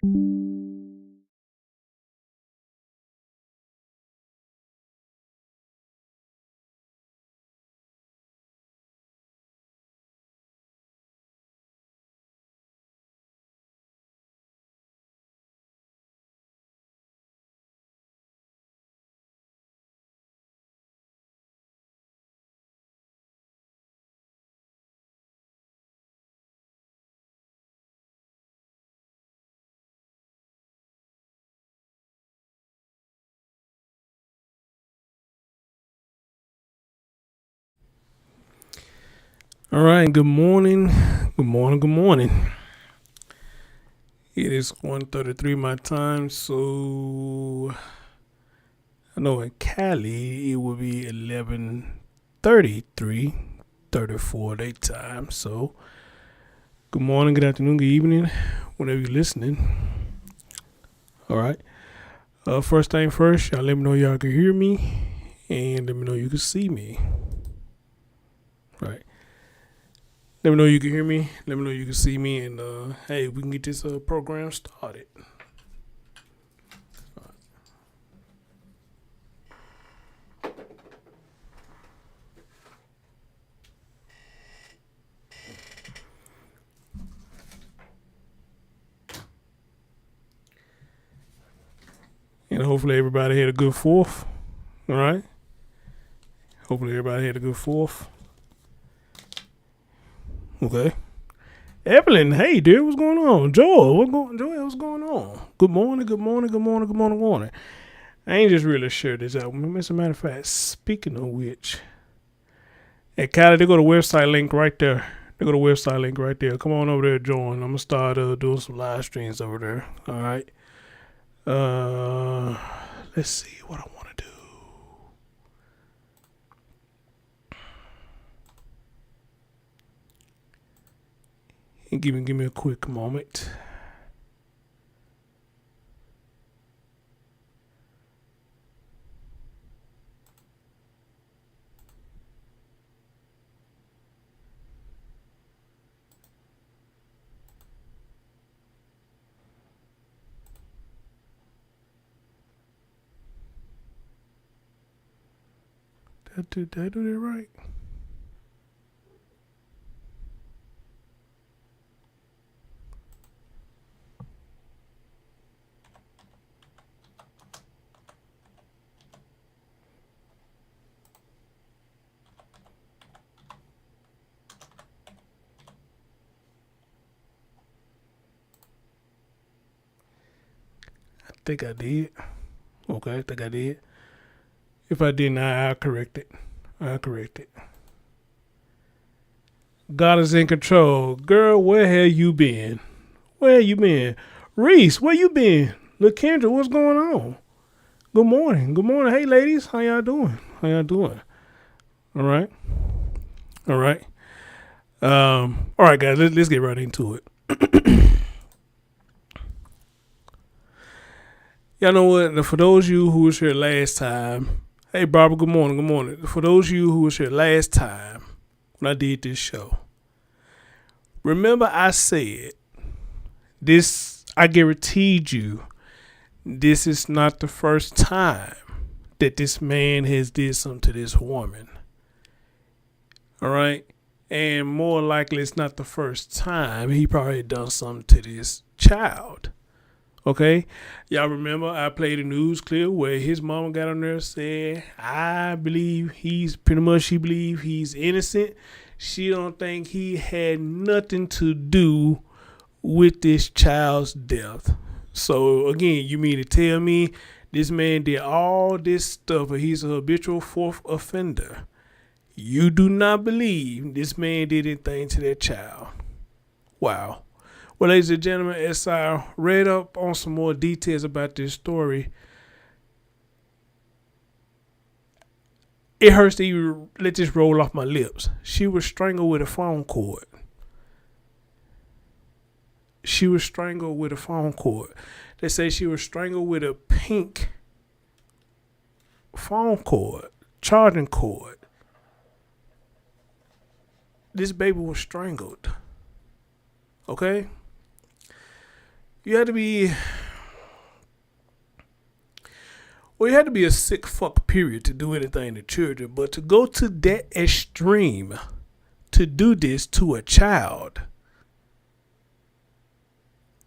All right, good morning. Good morning. Good morning. It is 1:33 my time, so I know in Cali it will be 11:33, 34 their time. So good morning, good afternoon, good evening, whenever you're listening. All right. First thing first, y'all let me know y'all can hear me, and let me know you can see me. Right. Let me know you can hear me. Let me know you can see me, and hey, we can get this program started. And hopefully everybody had a good fourth. All right. Hopefully everybody had a good fourth. Okay. Evelyn, hey dear, what's going on? Joel, what's going on? Good morning, good morning, good morning, good morning, good morning. I ain't just really sure this out. As a matter of fact, speaking of which, at Kylie, they go to website link right there. They go to website link right there. Come on over there, join. I'm gonna start doing some live streams over there. All right. Let's see what I want to do. And give me a quick moment. Did I do that right? I think I did. Okay, I think I did. If I didn't, I'll correct it. I'll correct it. God is in control. Girl, where have you been? Where you been? Reese, where you been? Look, Kendra, what's going on? Good morning. Good morning. Hey, ladies. How y'all doing? How y'all doing? All right. All right. All right, guys. Let's get right into it. Y'all know what? For those of you who was here last time, hey, Barbara. Good morning. Good morning. For those of you who was here last time when I did this show, remember I said this. I guaranteed you this is not the first time that this man has did something to this woman. All right. And more likely it's not the first time he probably done something to this child. Okay. Y'all remember I played a news clip where his mama got on there and said, I believe she believe he's innocent. She don't think he had nothing to do with this child's death. So again, you mean to tell me this man did all this stuff, but he's a habitual fourth offender? You do not believe this man did anything to that child? Wow. Well, ladies and gentlemen, as I read up on some more details about this story, it hurts to even let this roll off my lips. She was strangled with a phone cord. She was strangled with a phone cord. They say she was strangled with a pink phone cord, charging cord. This baby was strangled. Okay? You had to be. Well, you had to be a sick fuck, period, to do anything to children. But to go to that extreme, to do this to a child,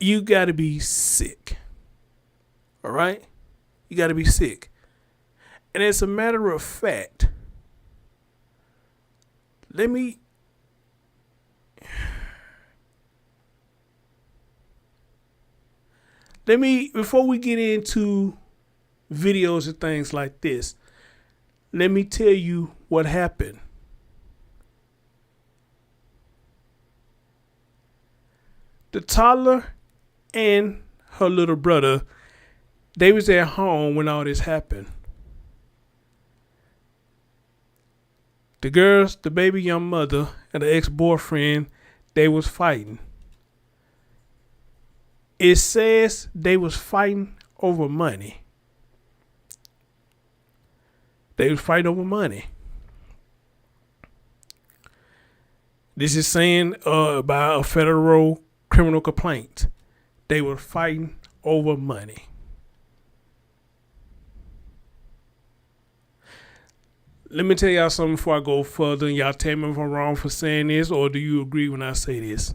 you got to be sick. All right? You got to be sick. And as a matter of fact, before we get into videos and things like this, let me tell you what happened. The toddler and her little brother, they was at home when all this happened. The girls, the baby young mother, and the ex-boyfriend, they was fighting. It says they was fighting over money. They was fighting over money. This is saying about a federal criminal complaint. They were fighting over money. Let me tell y'all something before I go further, and y'all tell me if I'm wrong for saying this, or do you agree when I say this?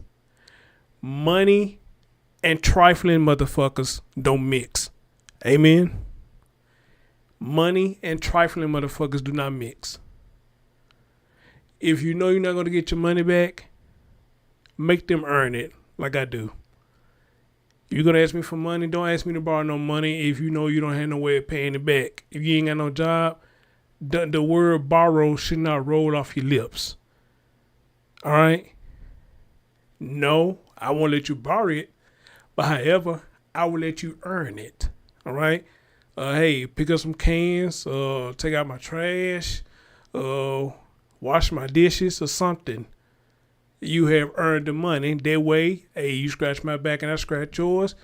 Money and trifling motherfuckers don't mix. Amen? Money and trifling motherfuckers do not mix. If you know you're not going to get your money back, make them earn it like I do. If you're going to ask me for money, don't ask me to borrow no money if you know you don't have no way of paying it back. If you ain't got no job, the word borrow should not roll off your lips. All right? No, I won't let you borrow it. But however, I will let you earn it. All right? Hey, pick up some cans, take out my trash, wash my dishes or something. You have earned the money. That way, hey, you scratch my back and I scratch yours.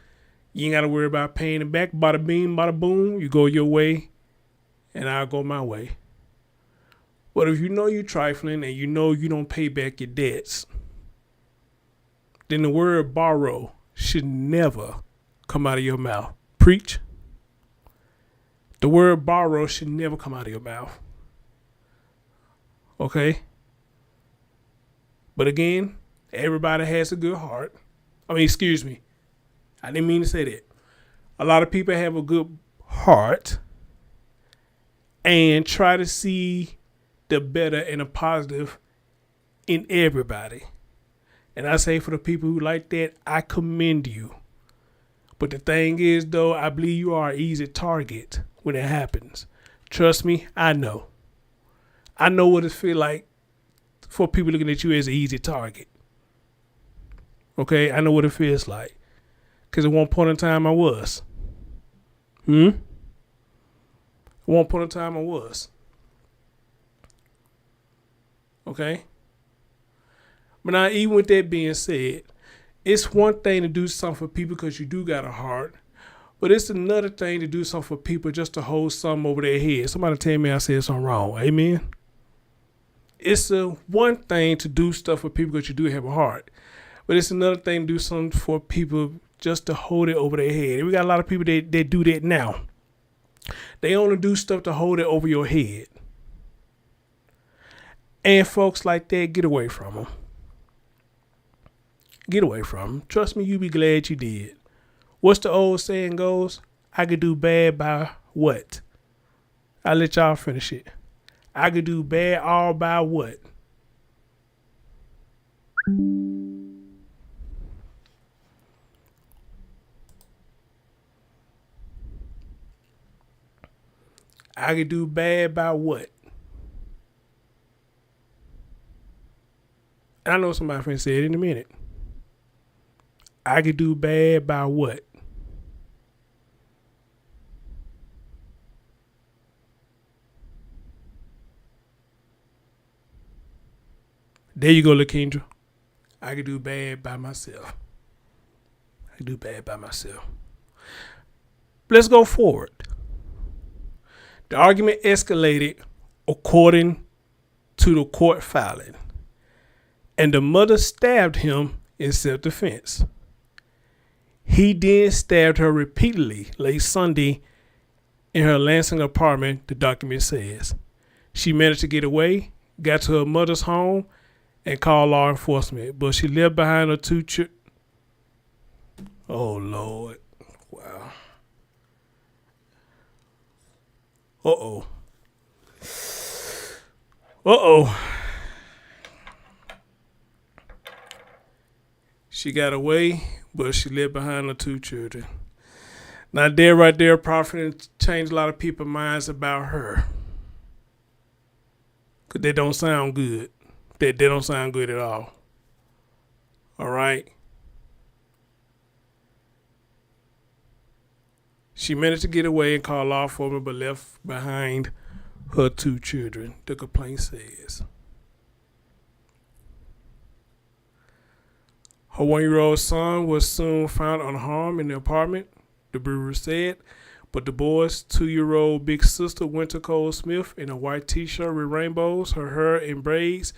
You ain't got to worry about paying it back. Bada bing, bada boom. You go your way and I'll go my way. But if you know you're trifling and you know you don't pay back your debts, then the word borrow should never come out of your mouth. Preach. The word borrow should never come out of your mouth. Okay? But again, everybody has a good heart. Excuse me. I didn't mean to say that. A lot of people have a good heart and try to see the better and the positive in everybody. And I say for the people who like that, I commend you. But the thing is, though, I believe you are an easy target when it happens. Trust me, I know. I know what it feels like for people looking at you as an easy target. Okay? I know what it feels like. Because at one point in time, I was. At one point in time, I was. Okay? But now, even with that being said, it's one thing to do something for people because you do got a heart. But it's another thing to do something for people just to hold something over their head. Somebody tell me I said something wrong. Amen? It's one thing to do stuff for people because you do have a heart. But it's another thing to do something for people just to hold it over their head. And we got a lot of people that do that now. They only do stuff to hold it over your head. And folks like that, get away from them. Get away from them. Trust me, you be glad you did. What's the old saying goes? I could do bad by what? I'll let y'all finish it. I could do bad all by what? I could do bad by what? And I know somebody finna say it in a minute. I could do bad by what? There you go, LaKendra. I could do bad by myself. I could do bad by myself. Let's go forward. The argument escalated according to the court filing, and the mother stabbed him in self-defense. He then stabbed her repeatedly late Sunday in her Lansing apartment, the document says. She managed to get away, got to her mother's home, and called law enforcement, but she left behind her 2 children. Oh, Lord. Wow. Uh-oh. She got away, but she left behind her 2 children. Now, there right there probably changed a lot of people's minds about her. Because they don't sound good. They don't sound good at all. All right? She managed to get away and call law enforcement, but left behind her 2 children, the complaint says. Her 1-year-old son was soon found unharmed in the apartment, the bureau said, but the boy's 2-year-old big sister, Wynter Cole Smith, in a white t-shirt with rainbows, her hair in braids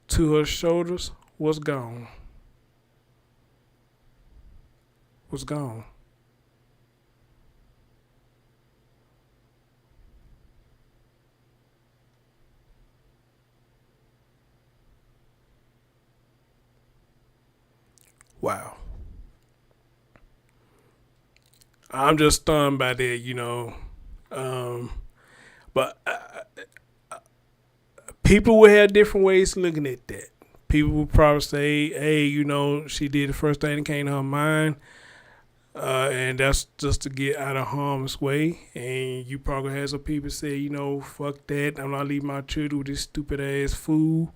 to her shoulders, was gone. Wow. I'm just stunned by that, you know. But people will have different ways of looking at that. People will probably say, hey, you know, she did the first thing that came to her mind. And that's just to get out of harm's way. And you probably have some people say, you know, fuck that. I'm not leaving my children with this stupid ass fool.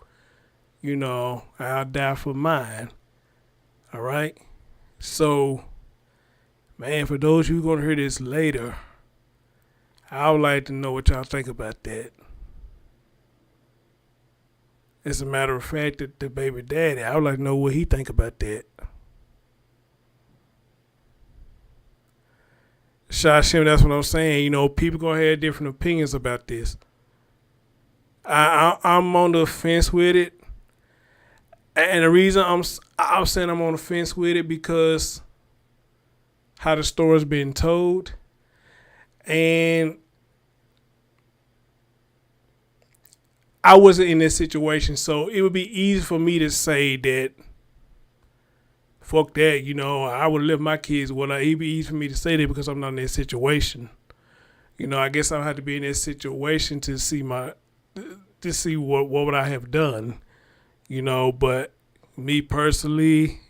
You know, I'll die for mine. All right? So, man, for those of you who are going to hear this later, I would like to know what y'all think about that. As a matter of fact, the baby daddy, I would like to know what he think about that. Shashim, that's what I'm saying. You know, people going to have different opinions about this. I'm on the fence with it. And the reason I'm saying I'm on the fence with it because how the story's been told. And I wasn't in this situation, so it would be easy for me to say that, fuck that, you know, I would live my kids. Well, it'd be easy for me to say that because I'm not in that situation. You know, I guess I'll have to be in that situation to see what would I have done. You know, but me personally,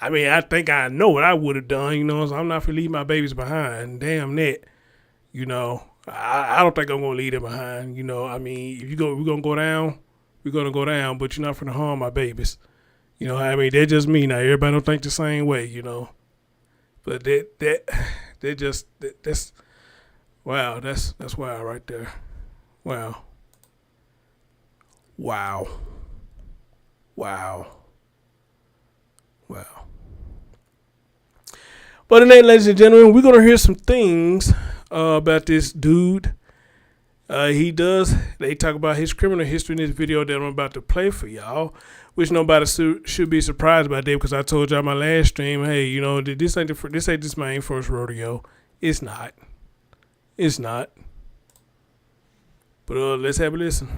I mean, I think I know what I would have done, you know, so I'm not going to leave my babies behind. Damn that. You know, I don't think I'm going to leave them behind. You know, I mean, if we're going to go down, we're going to go down, but you're not going to harm my babies. You know, I mean, they're just me now. Everybody don't think the same way, you know. But that's wow, that's wild right there. Wow. But tonight, ladies and gentlemen, we're going to hear some things about this dude. They talk about his criminal history in this video that I'm about to play for y'all, which nobody should be surprised about that because I told y'all my last stream, hey, you know, this ain't this my first rodeo. It's not. But let's have a listen.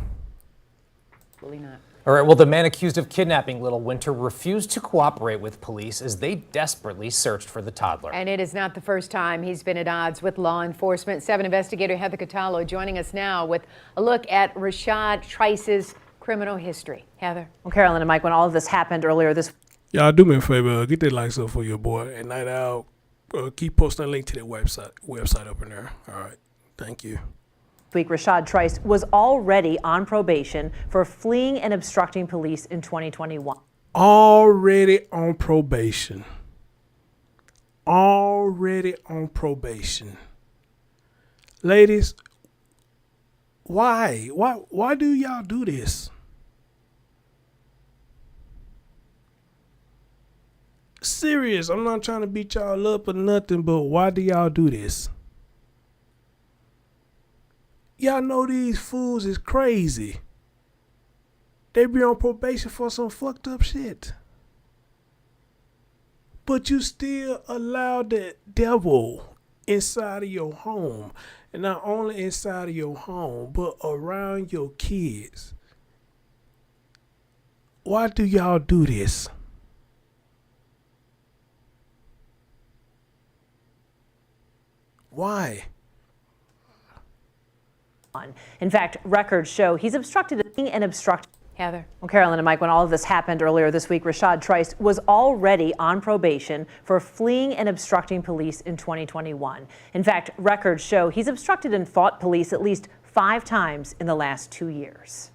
Really not. All right, well, the man accused of kidnapping little Wynter refused to cooperate with police as they desperately searched for the toddler. And it is not the first time he's been at odds with law enforcement. 7 investigator Heather Catallo joining us now with a look at Rashad Trice's criminal history. Heather. Well, Carolyn and Mike, when all of this happened earlier this Y'all do me a favor, get that likes up for your boy. And Night Owl, keep posting a link to that website up in there. All right, thank you. week, Rashad Trice was already on probation for fleeing and obstructing police in 2021. Already on probation. Ladies, why do y'all do this? Serious, I'm not trying to beat y'all up or nothing, but why do y'all do this? Y'all know these fools is crazy. They be on probation for some fucked up shit. But you still allow that devil inside of your home. And not only inside of your home, but around your kids. Why do y'all do this? Why? In fact, records show he's obstructed and obstructed. Heather. Well, Carolyn and Mike, when all of this happened earlier this week, Rashad Trice was already on probation for fleeing and obstructing police in 2021. In fact, records show he's obstructed and fought police at least 5 times in the last 2 years.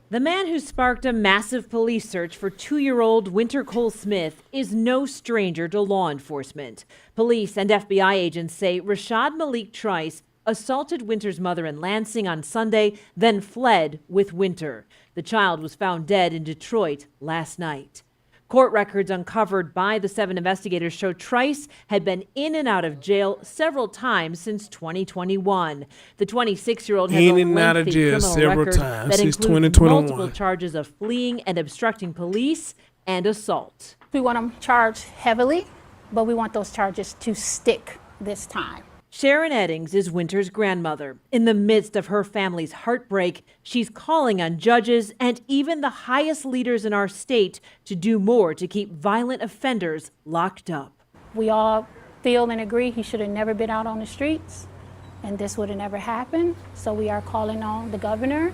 The man who sparked a massive police search for 2-year-old Wynter Cole Smith is no stranger to law enforcement. Police and FBI agents say Rashad Maleek Trice assaulted Wynter's mother in Lansing on Sunday, then fled with Wynter. The child was found dead in Detroit last night. Court records uncovered by the 7 investigators show Trice had been in and out of jail several times since 2021. The 26-year-old has a lengthy criminal record that includes multiple charges of fleeing and obstructing police and assault. We want them charged heavily, but we want those charges to stick this time. Sharon Eddings is Wynter's grandmother. In the midst of her family's heartbreak, she's calling on judges and even the highest leaders in our state to do more to keep violent offenders locked up. We all feel and agree he should have never been out on the streets, and this would have never happened. So we are calling on the governor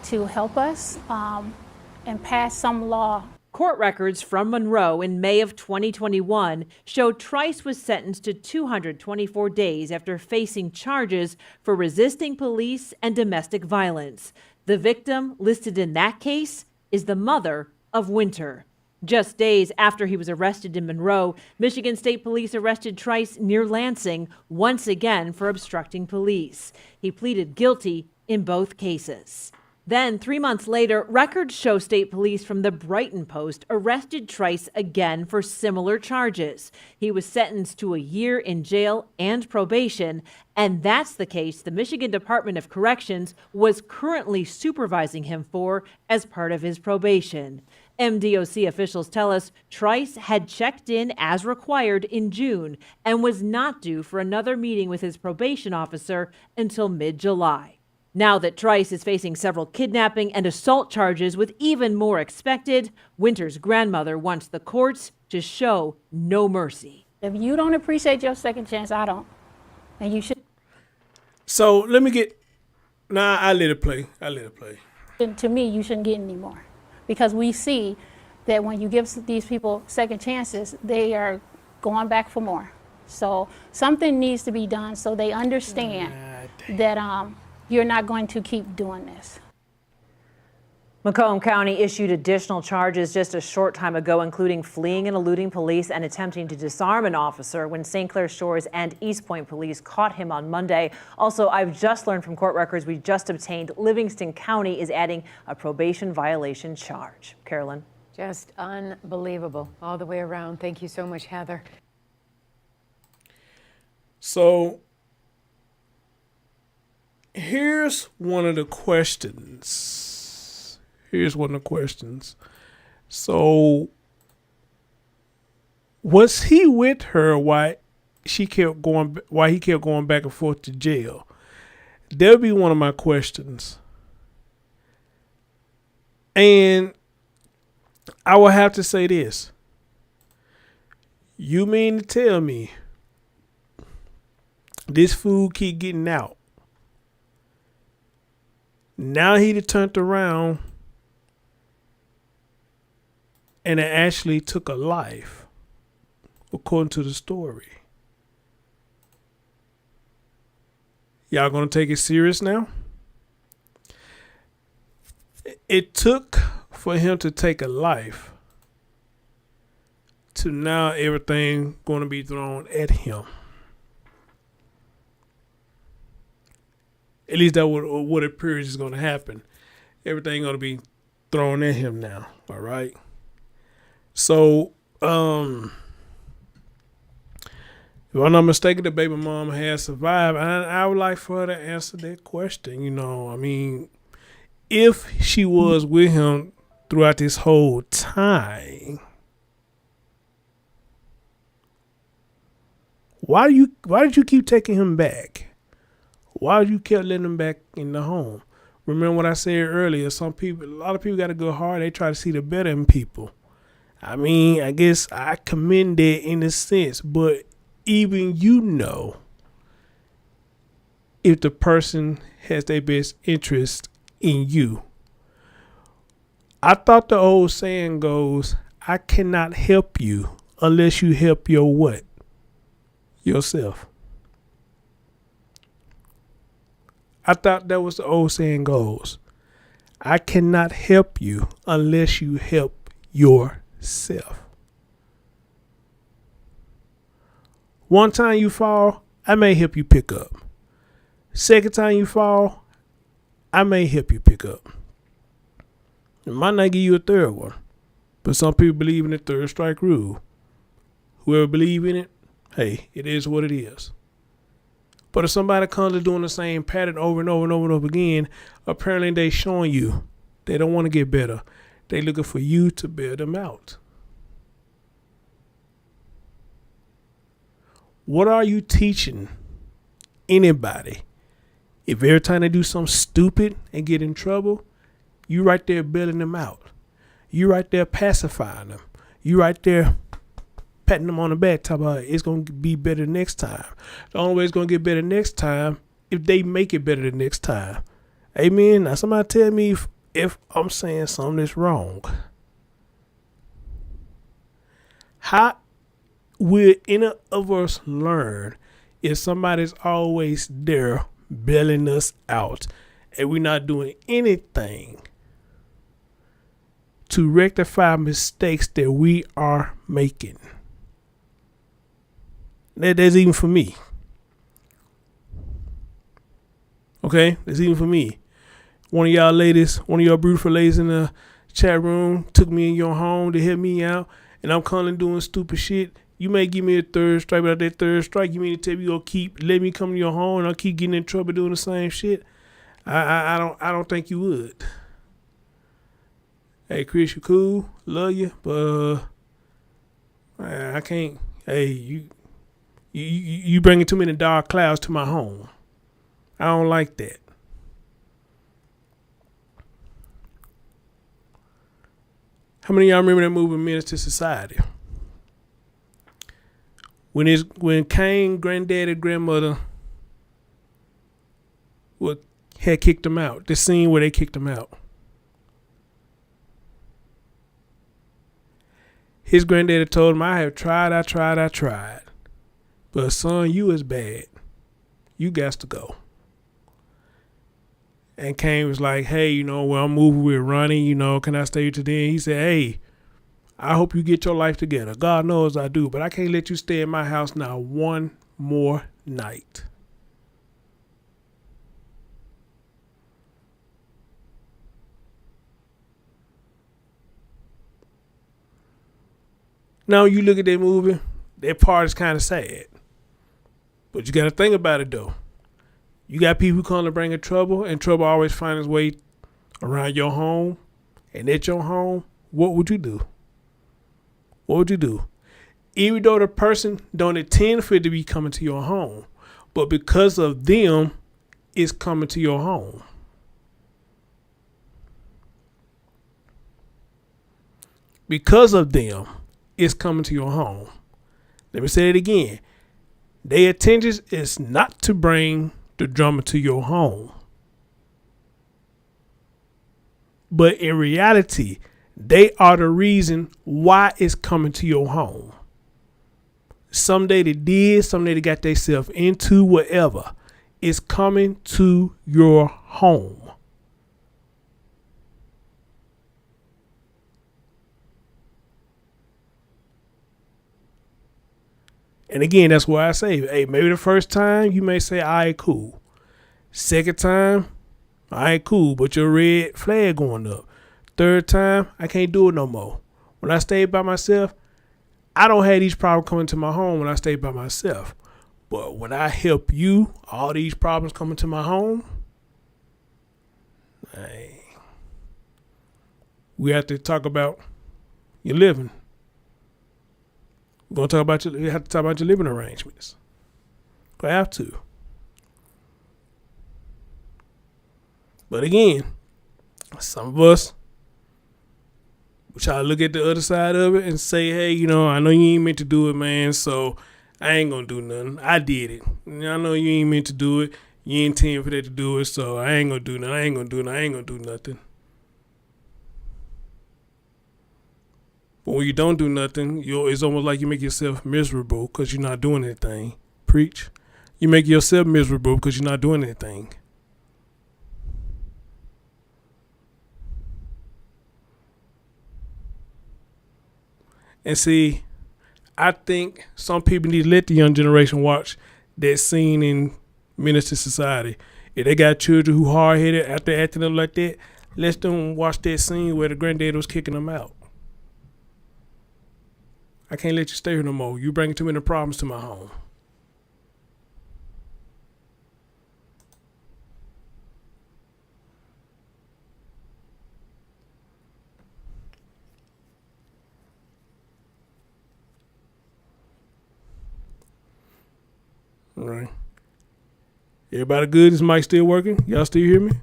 to help us and pass some law. Court records from Monroe in May of 2021 show Trice was sentenced to 224 days after facing charges for resisting police and domestic violence. The victim listed in that case is the mother of Wynter. Just days after he was arrested in Monroe, Michigan State Police arrested Trice near Lansing once again for obstructing police. He pleaded guilty in both cases. Then, 3 months later, records show state police from the Brighton Post arrested Trice again for similar charges. He was sentenced to a year in jail and probation, and that's the case the Michigan Department of Corrections was currently supervising him for as part of his probation. MDOC officials tell us Trice had checked in as required in June and was not due for another meeting with his probation officer until mid-July. Now that Trice is facing several kidnapping and assault charges with even more expected, Wynter's grandmother wants the courts to show no mercy. If you don't appreciate your second chance, I don't. And you should. So let me get, I let it play. To me, you shouldn't get any more. Because we see that when you give these people second chances, they are going back for more. So something needs to be done so they understand that you're not going to keep doing this. Macomb County issued additional charges just a short time ago, including fleeing and eluding police and attempting to disarm an officer when St. Clair Shores and East Point police caught him on Monday. Also, I've just learned from court records we just obtained, Livingston County is adding a probation violation charge. Carolyn. Just unbelievable all the way around. Thank you so much, Heather. So here's one of the questions. So was he with her while he kept going back and forth to jail? That'll be one of my questions. And I will have to say this. You mean to tell me this fool keep getting out? Now he done turned around and it actually took a life, according to the story. Y'all gonna take it serious now? It took for him to take a life to now everything gonna be thrown at him. At least that's what appears is going to happen. Everything going to be thrown at him now. All right. So, if I'm not mistaken, the baby mom has survived. And I would like for her to answer that question. You know, I mean, if she was with him throughout this whole time, Why did you keep taking him back? Why did you keep letting him back in the home? Remember what I said earlier, a lot of people got to go hard. They try to see the better in people. I mean, I guess I commend that in a sense, but even if the person has their best interest in you. I thought the old saying goes, I cannot help you unless you help your what? Yourself. I thought that was the old saying goes. I cannot help you unless you help yourself. One time you fall, I may help you pick up. Second time you fall, I may help you pick up. It might not give you a third one, but some people believe in the third strike rule. Whoever believes in it, hey, it is what it is. But if somebody comes to doing the same pattern over and over and over and over again, apparently they showing you they don't want to get better. They looking for you to bail them out. What are you teaching anybody? If every time they do something stupid and get in trouble, you right there bailing them out. You right there pacifying them. You right there patting them on the back, talking about it's going to be better next time. The only way it's going to get better next time if they make it better the next time. Amen. Now somebody tell me if I'm saying something that's wrong. How will any of us learn if somebody's always there bailing us out and we're not doing anything to rectify mistakes that we are making? That's even for me. Okay, that's even for me. One of y'all ladies, one of y'all beautiful ladies in the chat room took me in your home to help me out, and I'm calling doing stupid shit. You may give me a third strike, but at that third strike, you mean to tell me you gonna keep let me come to your home and I'll keep getting in trouble doing the same shit? I don't think you would. Hey Chris, you cool, love you, but I can't. Hey, you bringing too many dark clouds to my home. I don't like that. How many of y'all remember that movie Menace to Society? When Cain, granddaddy, grandmother had kicked him out. The scene where they kicked him out. His granddaddy told him, I tried. But son, you is bad. You got to go. And Cain was like, hey, well, I'm moving with Ronnie, can I stay today? He said, hey, I hope you get your life together. God knows I do, but I can't let you stay in my house now one more night. Now you look at that movie, that part is kind of sad. But you got to think about it, though. You got people who come to bring in trouble, and trouble always finds its way around your home. And at your home, what would you do? What would you do? Even though the person don't intend for it to be coming to your home, but because of them, it's coming to your home. Because of them, it's coming to your home. Let me say it again. Their intention is not to bring the drama to your home. But in reality, they are the reason why it's coming to your home. Someday they did, someday they got themselves into whatever. It's coming to your home. And again, that's why I say, hey, maybe the first time you may say, all right, cool. Second time, all right, cool, but your red flag going up. Third time, I can't do it no more. When I stay by myself, I don't have these problems coming to my home when I stay by myself. But when I help you, all these problems coming to my home, hey, we have to talk about your living. We have to talk about your living arrangements. Gonna have to. But again, some of us, we try to look at the other side of it and say, hey, you know, I know you ain't meant to do it, man, so I ain't gonna do nothing. I did it. I know you ain't meant to do it. You ain't intend for that to do it, so I ain't gonna do nothing. I ain't gonna do nothing. But when you don't do nothing, it's almost like you make yourself miserable because you're not doing anything. Preach. You make yourself miserable because you're not doing anything. And see, I think some people need to let the young generation watch that scene in Menace to Society. If they got children who hard-headed after acting up like that, let them watch that scene where the granddad was kicking them out. I can't let you stay here no more. You bringing too many problems to my home. All right. Everybody good? This mic still working? Y'all still hear me?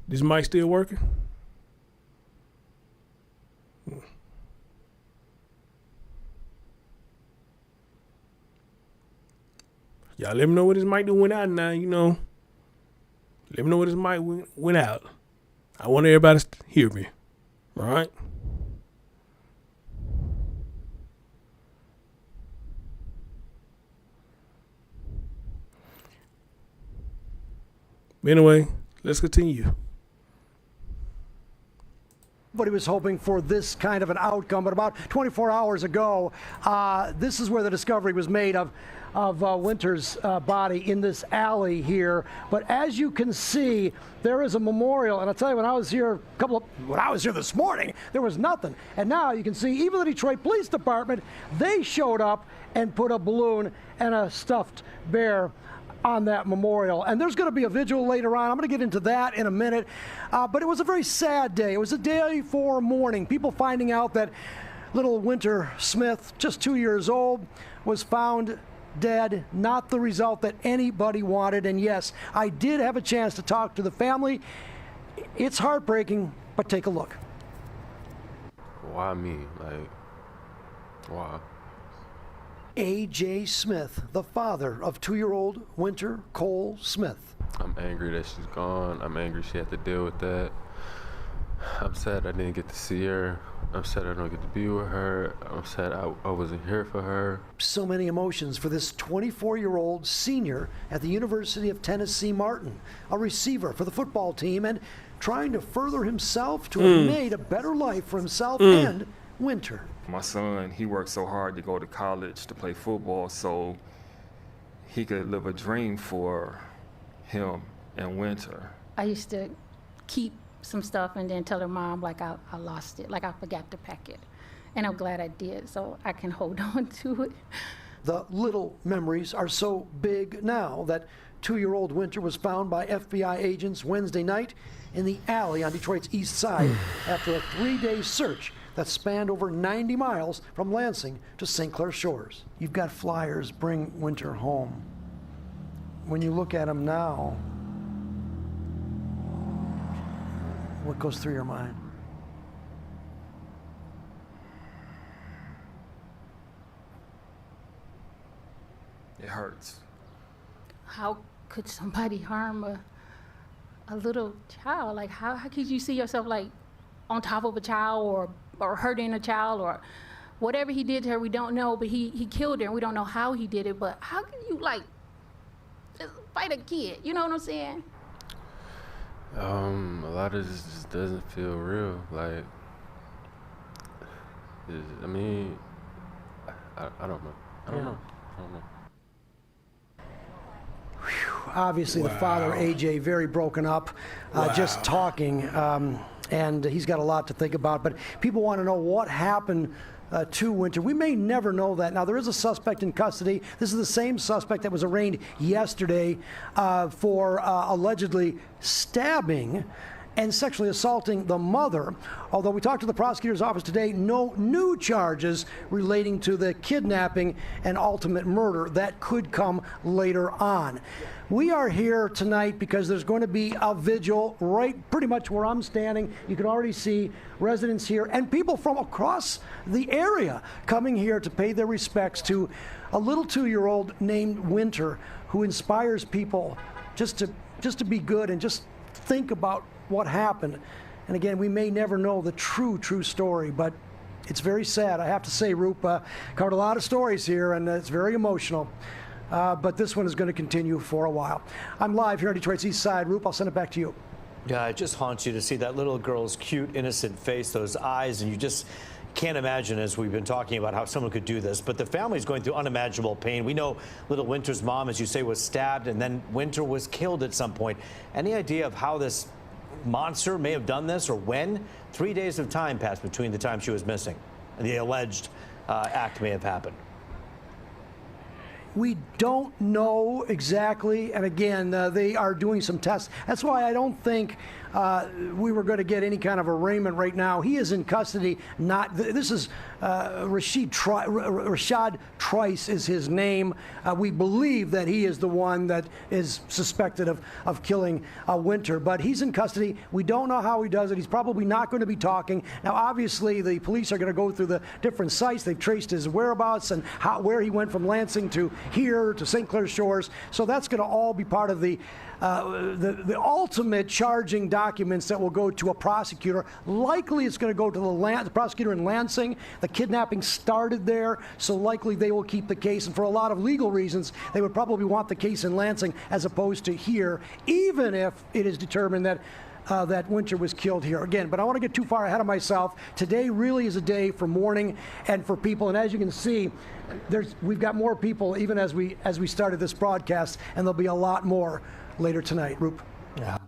This mic still working? Y'all let me know what this mic went out now, you know. Let me know what this mic went out. I want everybody to hear me. All right? Anyway, let's continue. Everybody was hoping for this kind of an outcome, but about 24 hours ago, this is where the discovery was made of Wynter's body in this alley here. But as you can see, there is a memorial, and I'll tell you, when I was here this morning, there was nothing. And now you can see even the Detroit Police Department, they showed up and put a balloon and a stuffed bear on that memorial. And there's going to be a vigil later on. I'm going to get into that in a minute. But it was a very sad day. It was a day for mourning. People finding out that little Wynter Smith, just 2 years old, was found dead. Not the result that anybody wanted. And yes, I did have a chance to talk to the family. It's heartbreaking, but take a look. Why me? Like, why? A.J. Smith, the father of 2-year-old Wynter Cole Smith. I'm angry that she's gone. I'm angry she had to deal with that. I'm sad I didn't get to see her. I'm sad I don't get to be with her. I'm sad I wasn't here for her. So many emotions for this 24-year-old senior at the University of Tennessee Martin, a receiver for the football team and trying to further himself to have made a better life for himself and Wynter. My son, he worked so hard to go to college to play football so he could live a dream for him and Wynter. I used to keep some stuff and then tell her mom like I lost it, like I forgot to pack it. And I'm glad I did, so I can hold on to it. The little memories are so big now that 2-year-old Wynter was found by FBI agents Wednesday night in the alley on Detroit's east side after a 3-day search that spanned over 90 miles from Lansing to St. Clair Shores. You've got flyers, bring Wynter home. When you look at him now, what goes through your mind? It hurts. How could somebody harm a little child? Like, how could you see yourself like on top of a child or hurting a child or whatever he did to her? We don't know, but he killed her and we don't know how he did it. But how can you like just fight a kid? You know what I'm saying? A lot of this just doesn't feel real. Like, I mean, I don't know. I don't know. Obviously, the father, A.J., very broken up, just talking, and he's got a lot to think about. But people want to know what happened to Wynter. We may never know that. Now, there is a suspect in custody. This is the same suspect that was arraigned yesterday for allegedly stabbing and sexually assaulting the mother. Although we talked to the prosecutor's office today, no new charges relating to the kidnapping and ultimate murder. That could come later on. We are here tonight because there's going to be a vigil right pretty much where I'm standing. You can already see residents here and people from across the area coming here to pay their respects to a little 2-year-old named Wynter, who inspires people just to be good and just think about what happened. And again, we may never know the true story, but it's very sad. I have to say, Roop covered a lot of stories here, and it's very emotional. But this one is going to continue for a while. I'm live here on Detroit's East Side. Roop, I'll send it back to you. Yeah, it just haunts you to see that little girl's cute, innocent face, those eyes, and you just can't imagine, as we've been talking about, how someone could do this. But the family's going through unimaginable pain. We know little Wynter's mom, as you say, was stabbed, and then Wynter was killed at some point. Any idea of how this monster may have done this, or when? 3 days of time passed between the time she was missing and the alleged act may have happened. We don't know exactly, and again, they are doing some tests. That's why I don't think we were going to get any kind of arraignment right now. He is in custody. This is Rashad Trice is his name. We believe that he is the one that is suspected of killing Wynter, but he's in custody. We don't know how he does it. He's probably not going to be talking. Now, obviously, the police are going to go through the different sites. They've traced his whereabouts and where he went from Lansing to here to St. Clair Shores. So that's going to all be part of the ultimate charging documents that will go to a prosecutor. Likely it's going to go to the prosecutor in Lansing. The kidnapping started there, so likely they will keep the case. And for a lot of legal reasons, they would probably want the case in Lansing as opposed to here, even if it is determined that that Wynter was killed here. Again, but I want to get too far ahead of myself. Today really is a day for mourning and for people. And as you can see, we've got more people even as we started this broadcast, and there'll be a lot more later tonight. Roop. Yeah.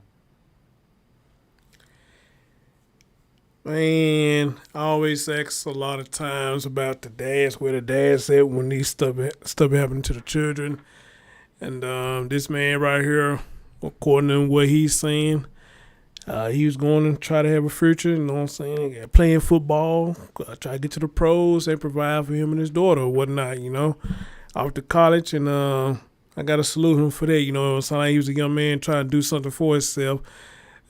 Man, I always ask a lot of times about the dads, where the dads at when these stuff happening to the children. And this man right here, according to what he's saying, he was going to try to have a future, you know what I'm saying, playing football, try to get to the pros and provide for him and his daughter or whatnot, you know, off to college. And I got to salute him for that, you know. It sounded like he was a young man trying to do something for himself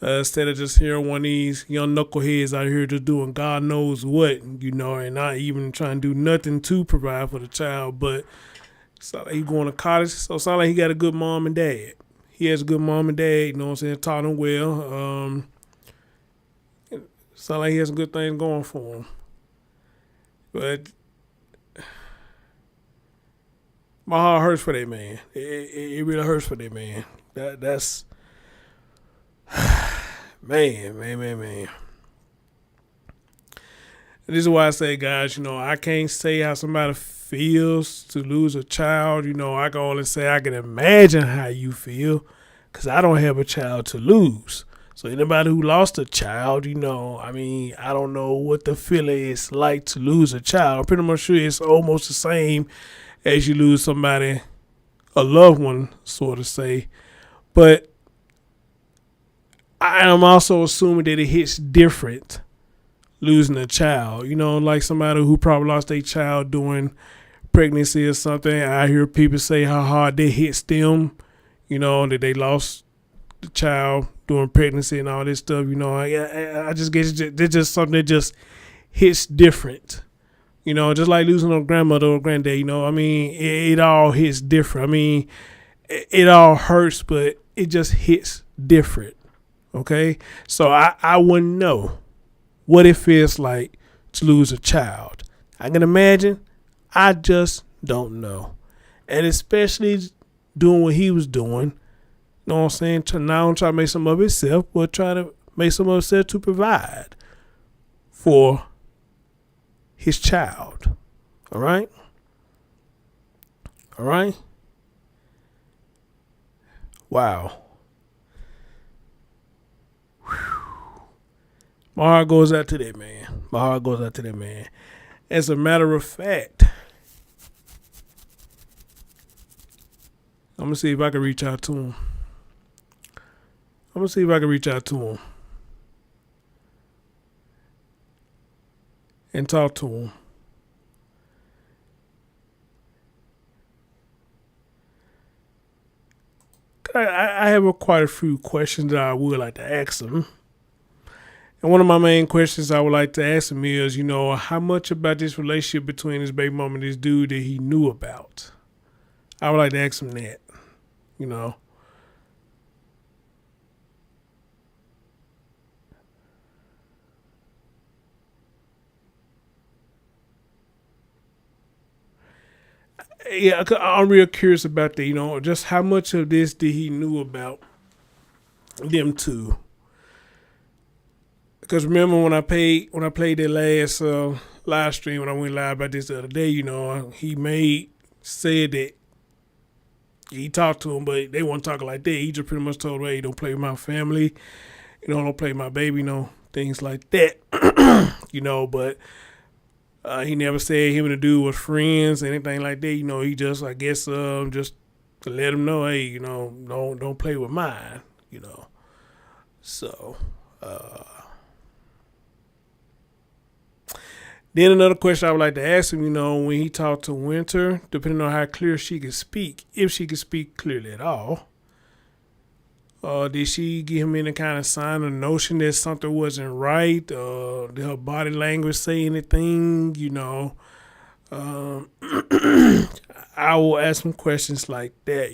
instead of just hearing one of these young knuckleheads out here just doing God knows what, you know, and not even trying to do nothing to provide for the child. But it sounded like he's going to college, so it sounded like he got a good mom and dad. He has a good mom and dad, you know what I'm saying, taught him well. Sound like he has some good things going for him. But my heart hurts for that man. It really hurts for that man. That's man. This is why I say, guys, you know, I can't say how somebody feels to lose a child. You know, I can only say I can imagine how you feel because I don't have a child to lose. So anybody who lost a child, you know, I mean, I don't know what the feeling is like to lose a child. I'm pretty much sure it's almost the same as you lose somebody, a loved one, sort of say. But I am also assuming that it hits different losing a child, you know, like somebody who probably lost a child during pregnancy or something. I hear people say how hard that hits them, you know, that they lost the child during pregnancy and all this stuff, you know. I just guess it's just something that just hits different, you know, just like losing a grandmother or granddad, you know. I mean, it all hits different. I mean, it all hurts, but it just hits different, okay? So I wouldn't know what it feels like to lose a child. I can imagine. I just don't know. And especially doing what he was doing, you know what I'm saying? Now try to make some of himself, but try to make some of himself to provide for his child. All right? All right? Wow. My heart goes out to that man. My heart goes out to that man. As a matter of fact, I'm going to see if I can reach out to him. and talk to him. I have quite a few questions that I would like to ask him. And one of my main questions I would like to ask him is, how much about this relationship between his baby mama and this dude that he knew about? I would like to ask him that, Yeah, I'm real curious about that, just how much of this did he knew about them two? Because remember when I played that last live stream when I went live about this the other day, he said that he talked to him, but they weren't talking like that. He just pretty much told him, hey, don't play with my family, don't play with my baby, things like that, but he never said him and the dude was friends, anything like that. He just, I guess, just to let him know, hey, don't play with mine, So, then another question I would like to ask him, when he talked to Wynter, depending on how clear she could speak, if she could speak clearly at all, did she give him any kind of sign or notion that something wasn't right? Did her body language say anything? I will ask him questions like that,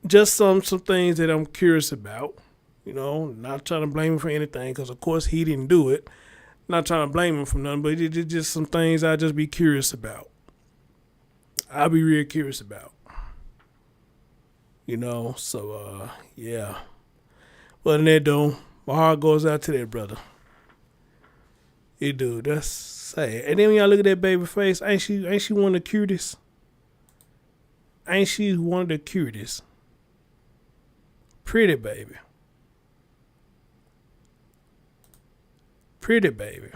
just some things that I'm curious about, not trying to blame him for anything, because of course he didn't do it. Not trying to blame him for nothing, but it's just some things I'll just be curious about. I'll be real curious about. So, yeah. Other than that, though, my heart goes out to that brother. It do. That's sad. And then when y'all look at that baby face, ain't she one of the cutest? Ain't she one of the cutest? Pretty baby. Pretty baby.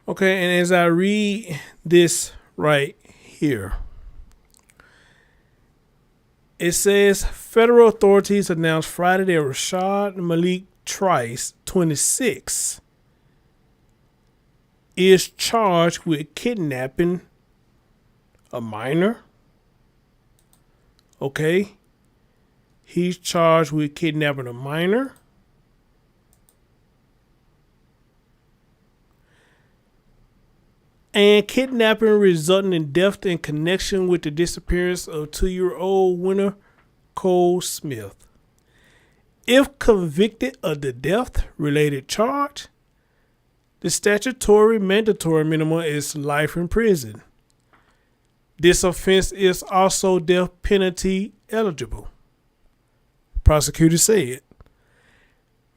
Okay, and as I read this right here, it says federal authorities announced Friday that Rashad Maleek Trice, 26, is charged with kidnapping a minor. Okay. He's charged with kidnapping a minor. And kidnapping resulting in death in connection with the disappearance of 2-year-old Wynter Cole Smith. If convicted of the death-related charge, the statutory mandatory minimum is life in prison. This offense is also death penalty eligible. Prosecutor said.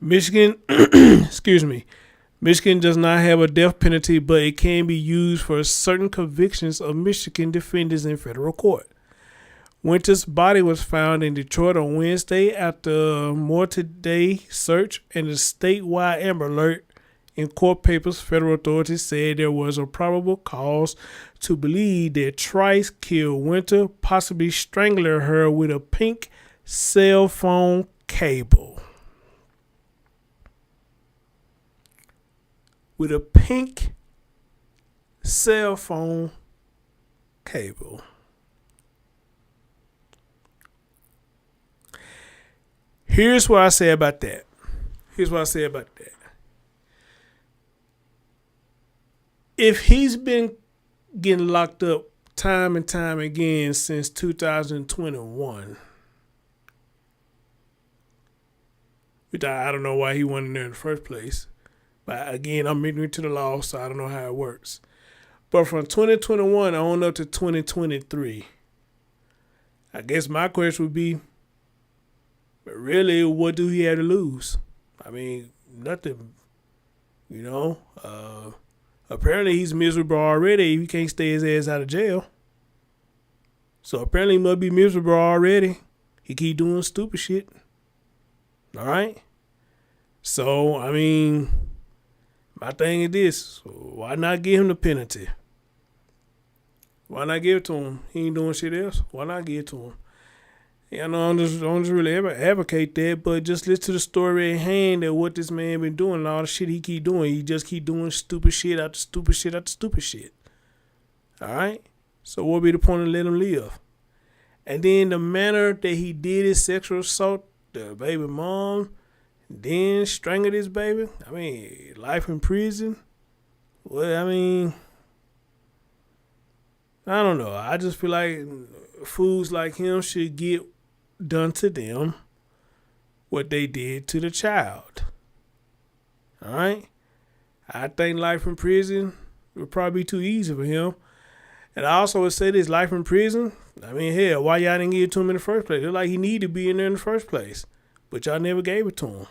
Michigan does not have a death penalty, but it can be used for certain convictions of Michigan defendants in federal court. Wynter's body was found in Detroit on Wednesday after a multi-day search and a statewide Amber Alert. In court papers, federal authorities said there was a probable cause to believe that Trice killed Wynter, possibly strangling her with a pink cell phone cable. With a pink cell phone cable. Here's what I say about that. If he's been getting locked up time and time again since 2021, which I don't know why he wasn't there in the first place. But again, I'm ignorant to the law, so I don't know how it works. But from 2021 on up to 2023, I guess my question would be, really, what do he have to lose? I mean, nothing, Apparently, he's miserable already. He can't stay his ass out of jail. So apparently he must be miserable already. He keep doing stupid shit. All right? So, I mean, my thing is this. Why not give him the penalty? Why not give it to him? He ain't doing shit else. Why not give it to him? Yeah, I don't just really ever advocate that, but just listen to the story at hand and what this man been doing and all the shit he keep doing. He just keep doing stupid shit after stupid shit after stupid shit. All right? So what be the point of letting him live? And then the manner that he did his sexual assault, the baby mom, then strangled his baby. I mean, life in prison. Well, I mean, I don't know. I just feel like fools like him should get done to them what they did to the child. All right? I think life in prison would probably be too easy for him. And I also would say this, life in prison, I mean, hell, why y'all didn't give it to him in the first place? It's like he needed to be in there in the first place. But y'all never gave it to him.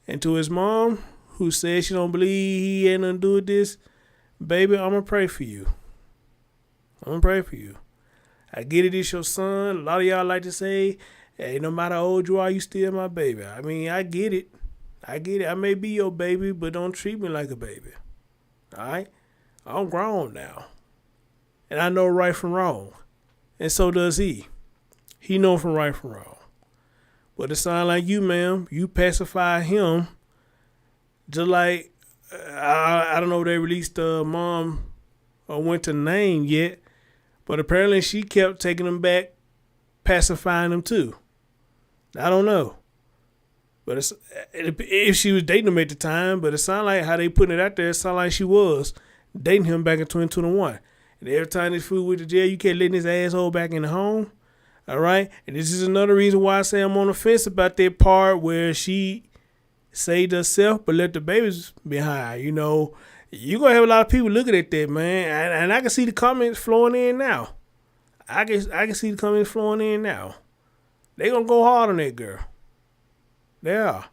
And to his mom, who said she don't believe he had nothing to do with this, baby, I'm going to pray for you. I'm going to pray for you. I get it, it's your son. A lot of y'all like to say, hey, no matter how old you are, you still my baby. I mean, I get it. I get it. I may be your baby, but don't treat me like a baby. All right? I'm grown now. And I know right from wrong. And so does he. He know from right from wrong. But it sounds like you, ma'am, you pacify him just like, I don't know if they released the mom or Wynter name yet, but apparently she kept taking him back, pacifying him too. I don't know. But if she was dating him at the time, but it sounded like how they putting it out there, it sounded like she was dating him back in 2021. And every time this fool went to jail, you kept letting his asshole back in the home. All right? And this is another reason why I say I'm on the fence about that part where she saved herself but left the babies behind. You know, you're going to have a lot of people looking at that, man. And I can see the comments flowing in now. I can see the comments flowing in now. They going to go hard on that girl. They are.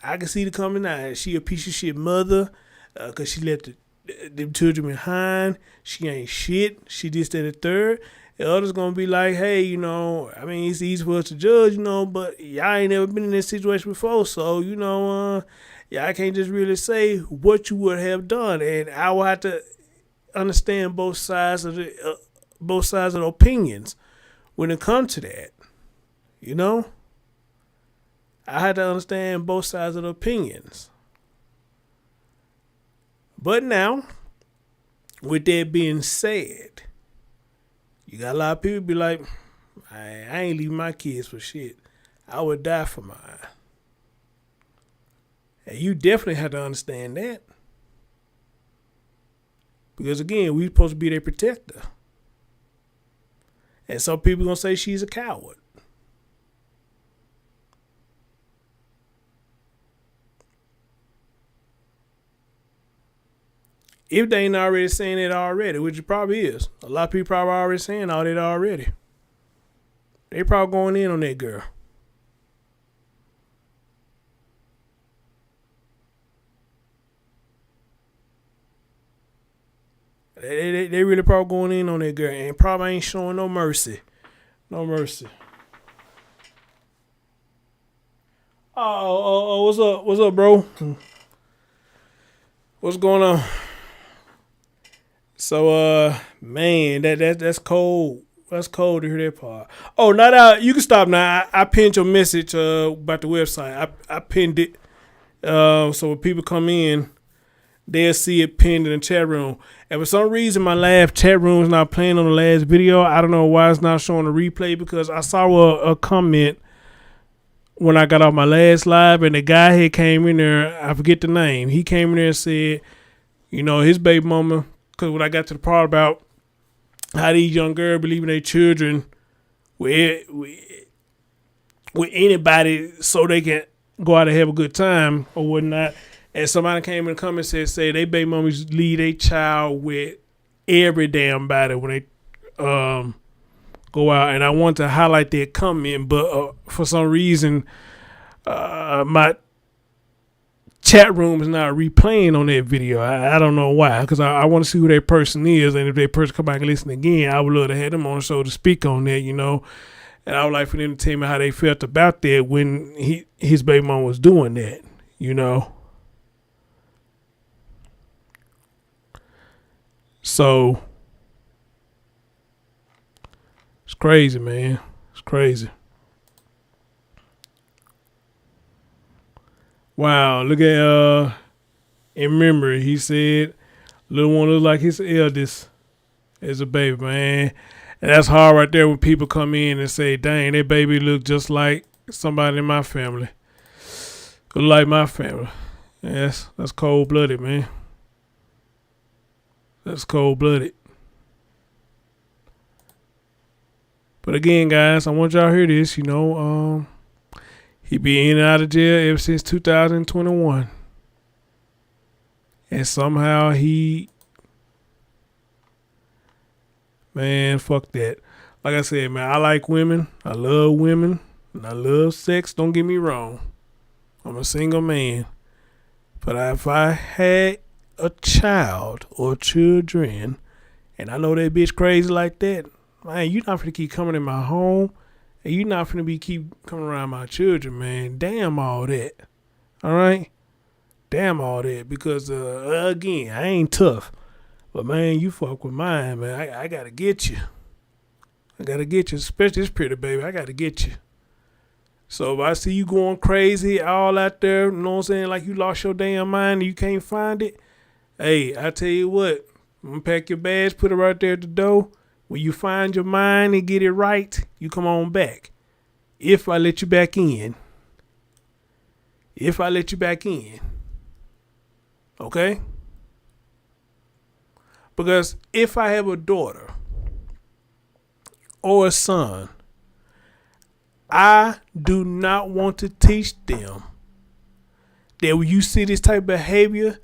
I can see the comments now. She a piece of shit mother because she left the children behind. She ain't shit. She this, that, and the third. And others going to be like, hey, you know, I mean, it's easy for us to judge, you know, but y'all ain't never been in this situation before. So, you know, y'all can't just really say what you would have done. And I will have to understand both sides of the opinions when it comes to that. You know? I had to understand both sides of the opinions. But now, with that being said, you got a lot of people be like, I ain't leaving my kids for shit. I would die for mine. And you definitely have to understand that. Because again, we supposed to be their protector. And some people gonna say she's a coward. If they ain't already saying it already, which it probably is. A lot of people probably already saying all that already. They probably going in on that girl. They really probably going in on that girl and probably ain't showing no mercy. No mercy. Oh, what's up? What's up, bro? What's going on? So, man, that's cold. That's cold to hear that part. Oh, not out. You can stop now. I pinned your message about the website. I pinned it. So when people come in, they'll see it pinned in the chat room. And for some reason, my live chat room is not playing on the last video. I don't know why it's not showing a replay because I saw a comment when I got off my last live, and the guy here came in there. I forget the name. He came in there and said, you know, his baby mama. Because when I got to the part about how these young girls believe in their children with anybody so they can go out and have a good time or whatnot, and somebody came in the comments and said they baby mamas leave their child with every damn body when they go out. And I want to highlight that comment, but for some reason my chat room is not replaying on that video. I don't know why, because I want to see who that person is, and if that person come back and listen again, I would love to have them on the show to speak on that, you know. And I would like for them to tell me how they felt about that when his baby mom was doing that, you know. So it's crazy, man. It's crazy. Wow, look at in memory, he said little one look like his eldest as a baby, man. And that's hard right there when people come in and say, dang, that baby look just like somebody in my family. Look like my family. Yes, that's cold blooded, man. That's cold blooded. But again, guys, I want y'all to hear this, you know, he been in and out of jail ever since 2021. And somehow man, fuck that. Like I said, man, I like women. I love women. And I love sex. Don't get me wrong. I'm a single man. But if I had a child or children, and I know that bitch crazy like that, man, you not finna keep coming in my home. And you not finna keep coming around my children, man. Damn all that. All right? Damn all that. Because, again, I ain't tough. But, man, you fuck with mine, man. I got to get you. I got to get you. Especially this pretty baby. I got to get you. So if I see you going crazy all out there, you know what I'm saying, like you lost your damn mind and you can't find it, hey, I tell you what, I'm going to pack your bags, put it right there at the door. When you find your mind and get it right, you come on back. If I let you back in. If I let you back in. Okay? Because if I have a daughter or a son, I do not want to teach them that when you see this type of behavior,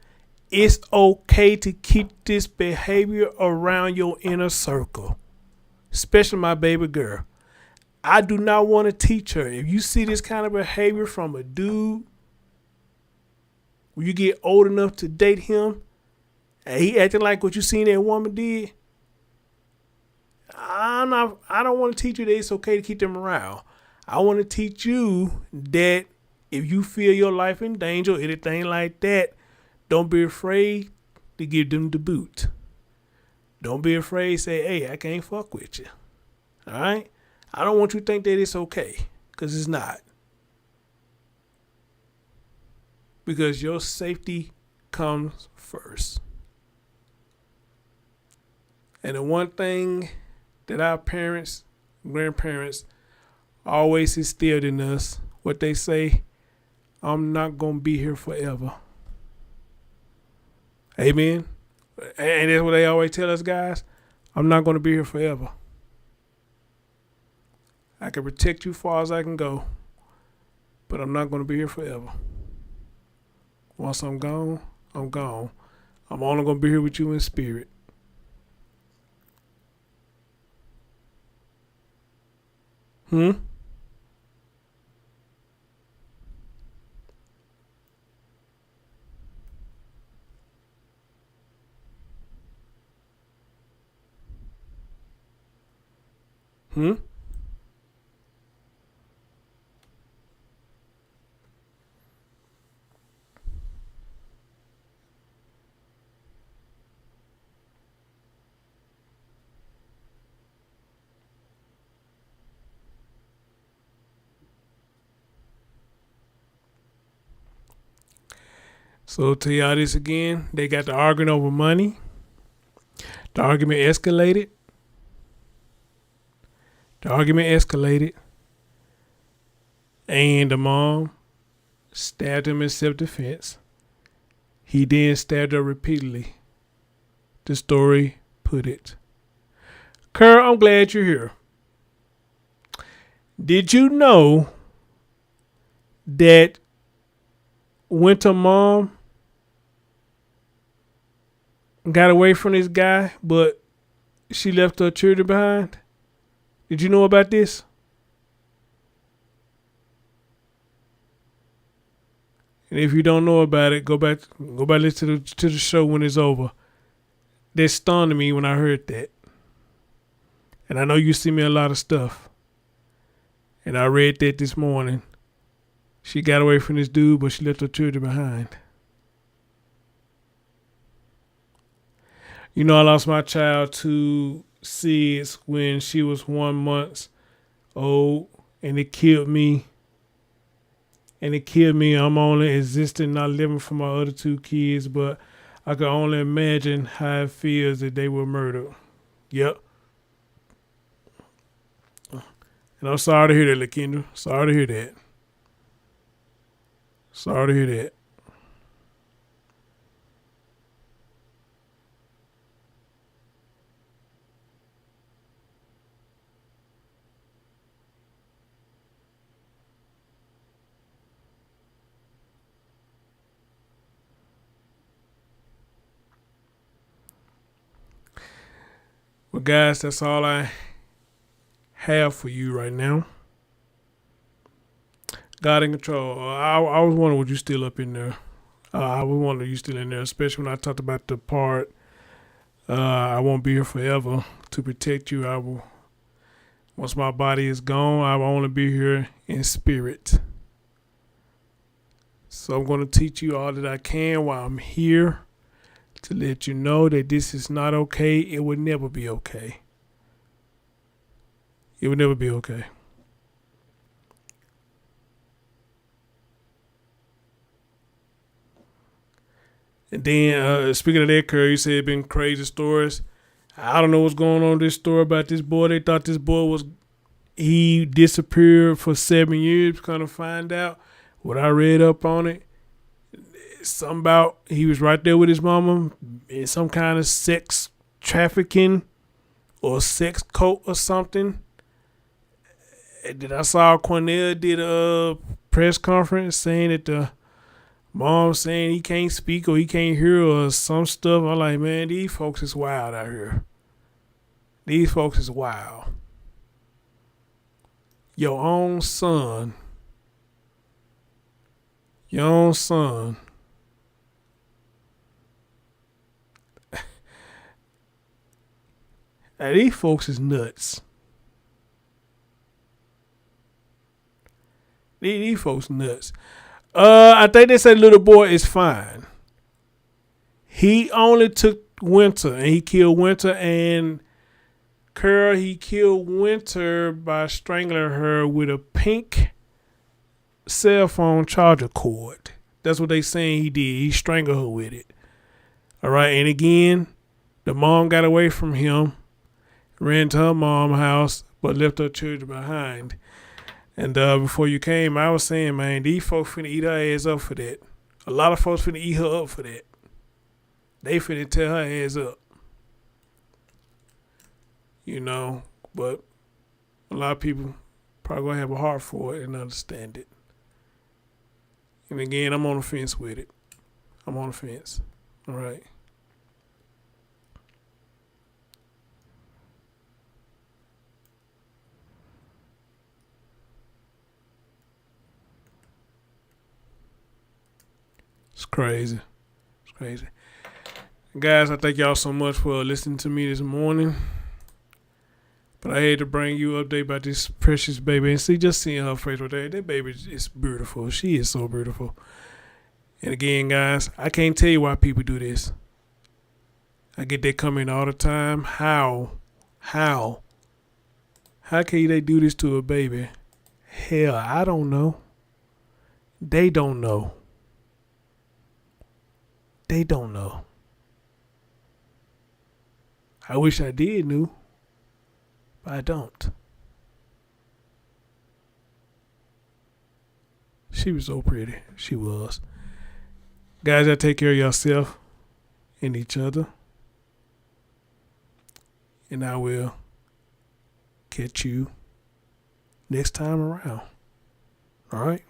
it's okay to keep this behavior around your inner circle, especially my baby girl. I do not want to teach her. If you see this kind of behavior from a dude, when you get old enough to date him, and he acting like what you seen that woman did, I don't want to teach you that it's okay to keep them around. I want to teach you that if you feel your life in danger or anything like that, don't be afraid to give them the boot. Don't be afraid to say, hey, I can't fuck with you. All right? I don't want you to think that it's okay, because it's not. Because your safety comes first. And the one thing that our parents, grandparents, always instilled in us, what they say, I'm not going to be here forever. Amen. And that's what they always tell us, guys. I'm not going to be here forever. I can protect you far as I can go, but I'm not going to be here forever. Once I'm gone, I'm gone. I'm only going to be here with you in spirit. Hmm? Hmm? So tell y'all this again. They got the arguing over money. The argument escalated. And the mom stabbed him in self-defense. He then stabbed her repeatedly. The story put it. Kerr, I'm glad you're here. Did you know that Wynter mom got away from this guy, but she left her children behind? Did you know about this? And if you don't know about it, go back listen to the show when it's over. That stunned me when I heard that. And I know you see me a lot of stuff. And I read that this morning. She got away from this dude, but she left her children behind. You know, I lost my child to SIDS when she was 1 month old, and it killed me. I'm only existing, not living for my other 2 kids, but I can only imagine how it feels that they were murdered. Yep. And I'm sorry to hear that, LaKendra. Sorry to hear that. Sorry to hear that. Well, guys, that's all I have for you right now. God in control. I was wondering, was you still up in there? I was wondering, you still in there, especially when I talked about the part, I won't be here forever to protect you. I will. Once my body is gone, I will only be here in spirit. So I'm going to teach you all that I can while I'm here to let you know that this is not okay. It would never be okay. It would never be okay. And then, speaking of that, Curry, you said it been crazy stories. I don't know what's going on with this story about this boy. They thought this boy he disappeared for 7 years. Kind of find out what I read up on it. Something about he was right there with his mama in some kind of sex trafficking or sex cult or something. And then I saw Cornell did a press conference saying that the mom saying he can't speak or he can't hear or some stuff. I'm like, man, these folks is wild out here. These folks is wild. Your own son. Your own son. Now, these folks is nuts. These folks nuts. I think they said little boy is fine. He only took Wynter and he killed Wynter and Curl. He killed Wynter by strangling her with a pink cell phone charger cord. That's what they saying he did. He strangled her with it. All right. And again, the mom got away from him, ran to her mom's house, but left her children behind. And before you came, I was saying, man, these folks finna eat her ass up for that. A lot of folks finna eat her up for that. They finna tear her ass up. You know, but a lot of people probably gonna have a heart for it and understand it. And again, I'm on the fence with it. I'm on the fence. All right. It's crazy. It's crazy. Guys, I thank y'all so much for listening to me this morning. But I had to bring you an update about this precious baby. And see, just seeing her face right there, that baby is beautiful. She is so beautiful. And again, guys, I can't tell you why people do this. I get that comment all the time. How can they do this to a baby? Hell, I don't know. They don't know. They don't know. I wish I did knew, but I don't. She was so pretty. She was. Guys, y'all take care of yourself and each other. And I will catch you next time around. All right?